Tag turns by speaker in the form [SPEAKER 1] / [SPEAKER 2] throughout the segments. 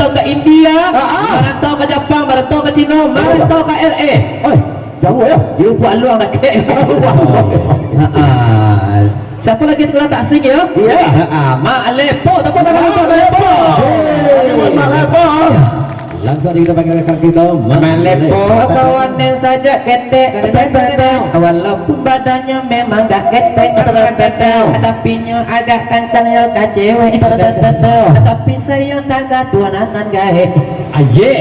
[SPEAKER 1] merantau ke India, merantau ke Jepang, merantau ke Cina, merantau ke LA.
[SPEAKER 2] Oh, jauh ya?
[SPEAKER 1] You buat luang nak ke? Siapa lagi yang tak asing ya?
[SPEAKER 2] Iya.
[SPEAKER 1] Mak Lepo, tepuk tangan untuk Lepo.
[SPEAKER 2] Mak Lepo.
[SPEAKER 3] Langsung kita panggil rekan kita
[SPEAKER 1] Malepo kawan yang saja ketek, walaupun badannya memang gak ketek, tapi nya agak kancang ya ka cewek, tapi saya tak tuanan gahe.
[SPEAKER 3] aye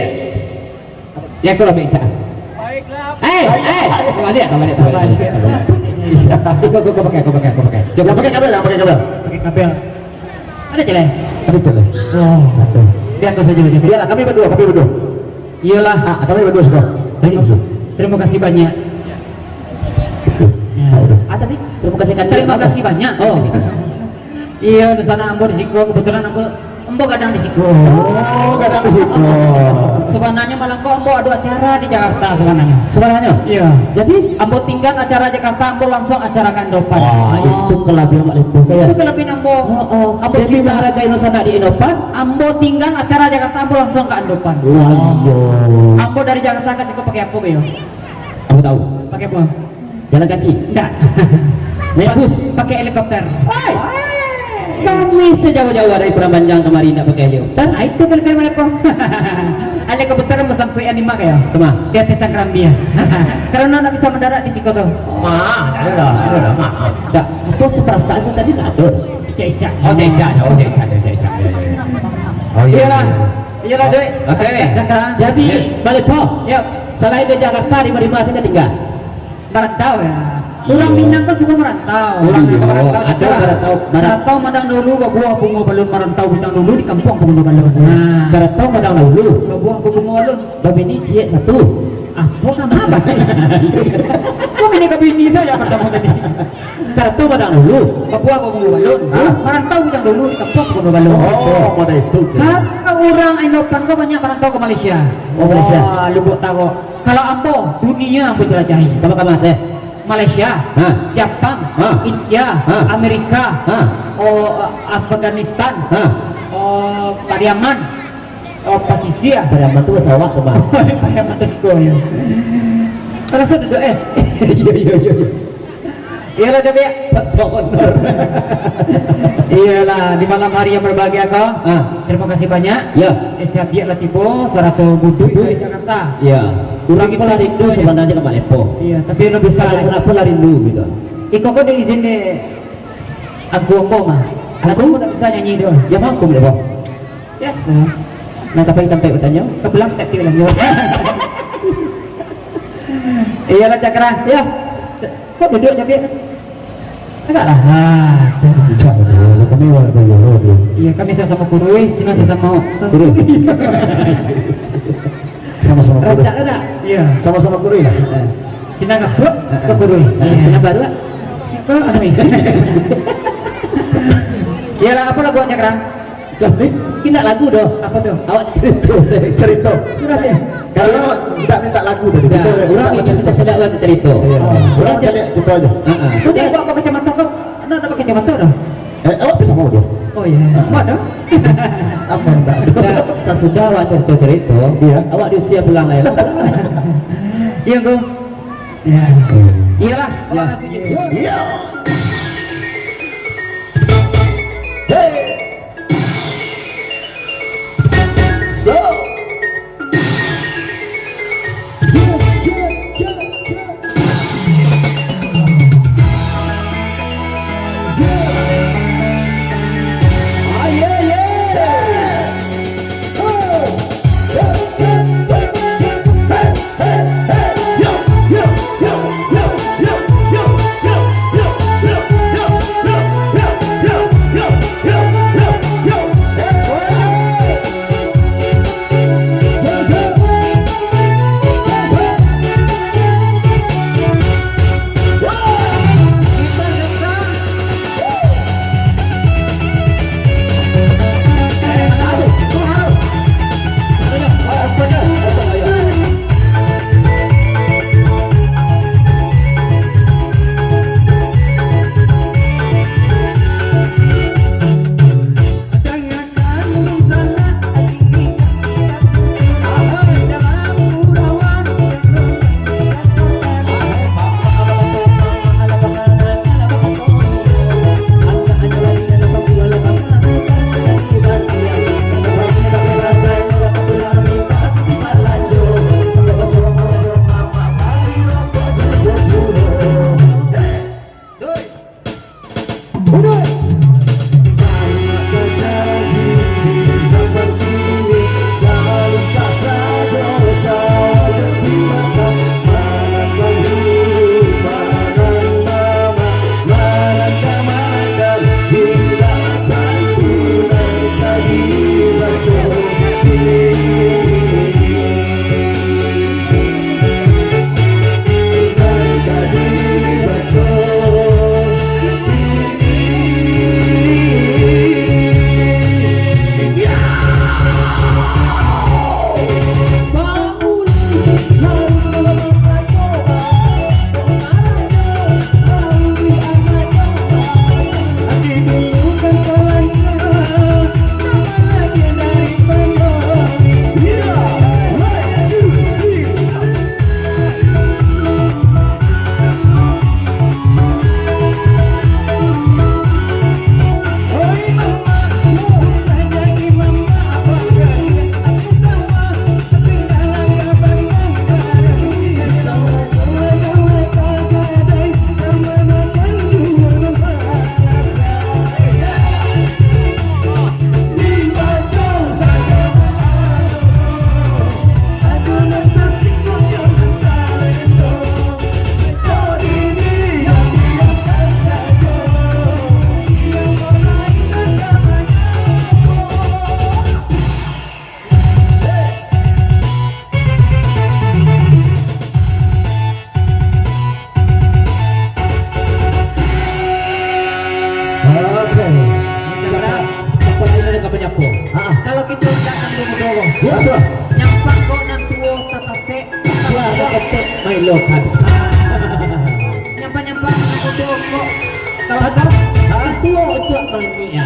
[SPEAKER 3] ya kalau minta kembali aku pakai
[SPEAKER 2] Jangan pakai kabel, pakai kabel.
[SPEAKER 1] Pakai kabel. Ada celeng?
[SPEAKER 2] Ada celeng.
[SPEAKER 1] Oh, biar kau saja.
[SPEAKER 2] Iyalah, kami berdua.
[SPEAKER 1] Iyalah.
[SPEAKER 2] Kami berdua sudah.
[SPEAKER 1] Terima kasih banyak. Tadi terima kasih banyak. Oh. Iya, di sana ambo di siku, kebetulan ambo kadang di siku.
[SPEAKER 2] Oh, kadang di situ.
[SPEAKER 1] Sebenarnya malah kok ambo ada acara di Jakarta sebenarnya.
[SPEAKER 3] sebenarnya
[SPEAKER 1] Iya. Jadi ambo tinggal acara Jakarta, ambo langsung acara Kandopan.
[SPEAKER 3] itu kelebihan Mak Lepo
[SPEAKER 1] Itu kelebihan ambo. Ambo
[SPEAKER 3] jadi menghargai Nusana di Inopan.
[SPEAKER 1] Ambo tinggal acara Jakarta, ambo langsung ke Andopan.
[SPEAKER 3] Wah,
[SPEAKER 1] Ambo dari Jakarta ke situ pakai apa, Beo?
[SPEAKER 3] aku tahu
[SPEAKER 1] Pakai apa?
[SPEAKER 3] jalan kaki
[SPEAKER 1] Enggak.
[SPEAKER 3] naik bus.
[SPEAKER 1] Pakai helikopter.
[SPEAKER 3] Kami sejauh-jauh dari Prambanjang kemarin tidak pakai helikopter.
[SPEAKER 1] Nah, itu kan kayak mana, helikopter sampai anima kayak.
[SPEAKER 3] Kemah?
[SPEAKER 1] Dia tentang Rambia. Karena nak bisa mendarat di situ tuh.
[SPEAKER 3] Ada mak. Tak, aku seperasaan saya tadi tak ada.
[SPEAKER 1] Ica-ica.
[SPEAKER 3] Oh, Ceca. Oh
[SPEAKER 1] Iyalah. Iyalah, Dek.
[SPEAKER 3] Oke. Jadi, balik po.
[SPEAKER 1] Yuk.
[SPEAKER 3] Selain di Jakarta, di mana saya tinggal?
[SPEAKER 1] Merantau ya. Orang Minang kan juga merantau.
[SPEAKER 3] Orang juga
[SPEAKER 1] merantau.
[SPEAKER 3] ada merantau.
[SPEAKER 1] Merantau madang dulu, babuah bunga balon merantau bintang dulu di kampung bunga balon. Nah,
[SPEAKER 3] Merantau madang dulu.
[SPEAKER 1] babuah bunga balon.
[SPEAKER 3] Babini cie satu.
[SPEAKER 1] Apa kamu apa? Kok ini kebini saja pertama tadi.
[SPEAKER 3] Merantau madang dulu.
[SPEAKER 1] Babuah bunga balon. Merantau bintang dulu di kampung bunga balon.
[SPEAKER 2] Oh, pada itu.
[SPEAKER 1] Kata orang Inopan kok banyak merantau ke Malaysia.
[SPEAKER 3] Oh, Malaysia.
[SPEAKER 1] Wah, lu buat tahu. Kalau ambo dunia ambo jelajahi.
[SPEAKER 3] Kamu saya.
[SPEAKER 1] Malaysia,
[SPEAKER 3] Hah?
[SPEAKER 1] Jepang,
[SPEAKER 3] Hah?
[SPEAKER 1] India,
[SPEAKER 3] Hah?
[SPEAKER 1] Amerika,
[SPEAKER 3] Hah?
[SPEAKER 1] Afghanistan,
[SPEAKER 3] Hah?
[SPEAKER 1] Pariaman, Pasisia.
[SPEAKER 3] Pariaman tuh sawah tuh bang.
[SPEAKER 1] Pariaman tuh siko ya. Kalau saya duduk
[SPEAKER 3] Iya.
[SPEAKER 1] iyalah tapi
[SPEAKER 3] Betul benar.
[SPEAKER 1] iyalah di malam hari yang berbahagia kau. Terima kasih banyak.
[SPEAKER 3] Ya.
[SPEAKER 1] Cabiak Latipo, Sarato Budu di Jakarta.
[SPEAKER 3] Iya. Kurang pun lah rindu sebenarnya ke Mak Lepo.
[SPEAKER 1] Iya, tapi lo bisa.
[SPEAKER 3] Kenapa lah rindu gitu?
[SPEAKER 1] Iko kok ada izin deh. Aku mah. Aku udah bisa nyanyi doang.
[SPEAKER 3] Ya mangkum Lepo.
[SPEAKER 1] Yes.
[SPEAKER 3] Nah tapi sampai bertanya.
[SPEAKER 1] Kebelang tak bilang jawab. Iyalah Cakra. Ya. Kok duduk Cabiak? Enggak lah.
[SPEAKER 2] Kami orang berdua.
[SPEAKER 1] Iya, kami sama-sama kurui, sini sama
[SPEAKER 3] Guru.
[SPEAKER 2] Sama-sama guru.
[SPEAKER 3] Rancak enggak?
[SPEAKER 1] Iya.
[SPEAKER 2] Sama-sama guru ya.
[SPEAKER 1] Sini enggak bro, suka kurui.
[SPEAKER 3] Sini baru.
[SPEAKER 1] Suka anu ini. Iyalah apa lagu Cakra?
[SPEAKER 3] Ini lagu doh.
[SPEAKER 1] Apa tuh?
[SPEAKER 3] Awak
[SPEAKER 2] Cerita.
[SPEAKER 3] Sudah sih.
[SPEAKER 2] Kalau tidak minta lagu tadi.
[SPEAKER 3] Orang ingin bisa sedang awak cerita.
[SPEAKER 2] Sudah jadi gitu aja.
[SPEAKER 1] Udah bawa pakai kacamata kok. Ada pakai kacamata dah.
[SPEAKER 2] Awak bisa mau dong.
[SPEAKER 1] Oh iya. Ada.
[SPEAKER 2] Apa enggak?
[SPEAKER 3] Sesudah awak cerita,
[SPEAKER 2] Iya.
[SPEAKER 3] awak di usia pulang lain.
[SPEAKER 1] Iya, Go. Iya. Iyalah,
[SPEAKER 3] Ya.
[SPEAKER 1] lagu jadi.
[SPEAKER 2] Iya. So. Apa?
[SPEAKER 1] Nyampak kok nang tuwo takase.
[SPEAKER 3] Ya kete mai lokan.
[SPEAKER 1] Nyampak nang tuwo kok. Kalau
[SPEAKER 3] Tuo itu malmi ya.